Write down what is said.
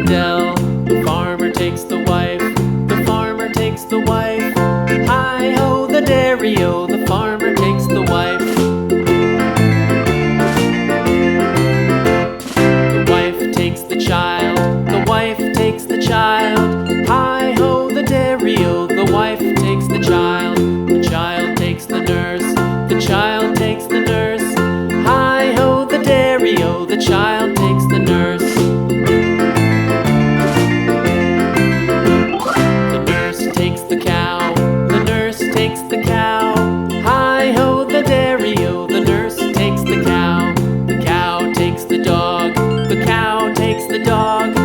dell. The farmer takes the wife, the farmer takes the wife. Hi-ho, the dairy-o, the farmer takes the wife. The wife takes the child, the wife takes the child. Hi-ho, the dairy-o, the wife takes the child. The child takes the nurse, the child takes the nurse. Hi-ho, the dairy-o, the child takes the nurse. The nurse takes the cow, the nurse takes the cow. Hi-ho, the dairy-o, the nurse takes the cow. The cow takes the dog, the cow takes the dog.